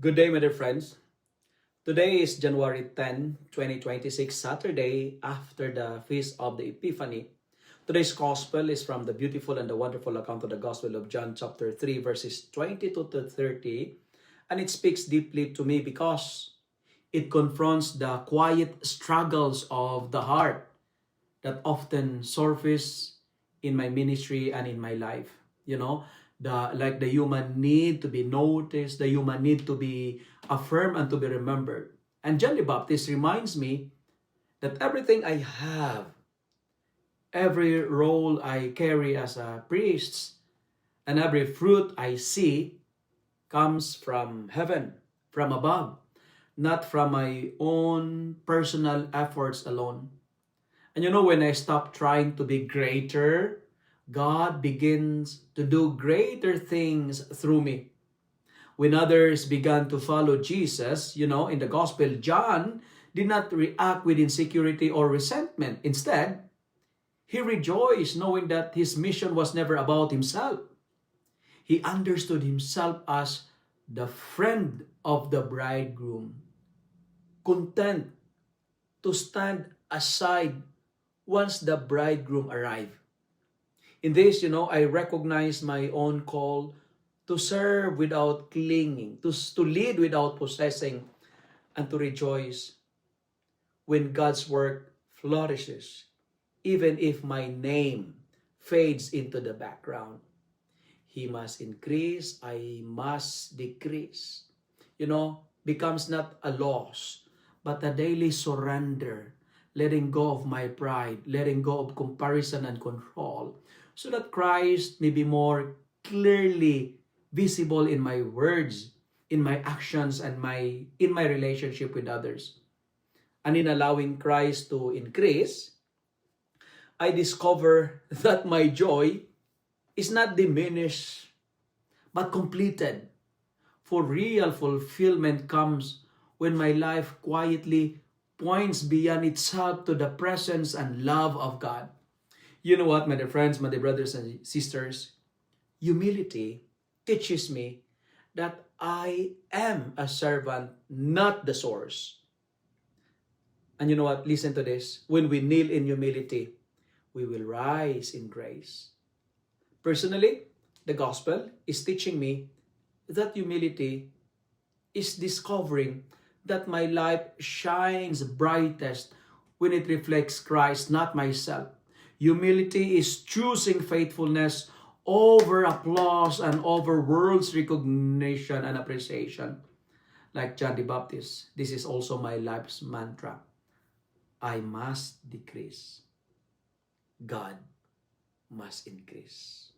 Good day, my dear friends. Today is January 10, 2026, Saturday after the Feast of the Epiphany. Today's Gospel is from the beautiful and the wonderful account of the Gospel of John chapter 3 verses 22 to 30. And it speaks deeply to me because it confronts the quiet struggles of the heart that often surface in my ministry and in my life. The human need to be noticed, the human need to be affirmed and to be remembered. And John the Baptist reminds me that everything I have, every role I carry as a priest, and every fruit I see comes from heaven, from above, not from my own personal efforts alone. And when I stop trying to be greater, God begins to do greater things through me. When others began to follow Jesus, in the gospel, John did not react with insecurity or resentment. Instead, he rejoiced knowing that his mission was never about himself. He understood himself as the friend of the bridegroom, content to stand aside once the bridegroom arrived. In this, I recognize my own call to serve without clinging, to lead without possessing, and to rejoice when God's work flourishes, even if my name fades into the background. He must increase, I must decrease. Becomes not a loss, but a daily surrender, letting go of my pride, letting go of comparison and control, so that Christ may be more clearly visible in my words, in my actions, and in my relationship with others. And in allowing Christ to increase, I discover that my joy is not diminished, but completed. For real fulfillment comes when my life quietly points beyond itself to the presence and love of God. You know what, my dear friends, my dear brothers and sisters? Humility teaches me that I am a servant, not the source. And you know what? Listen to this. When we kneel in humility, we will rise in grace. Personally, the gospel is teaching me that humility is discovering that my life shines brightest when it reflects Christ, not myself. Humility is choosing faithfulness over applause and over world's recognition and appreciation. Like John the Baptist, this is also my life's mantra. I must decrease. God must increase.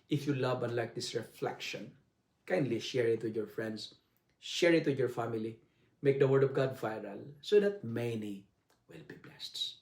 If you love and like this reflection, kindly share it with your friends. Share it with your family. Make the Word of God viral so that many will be blessed.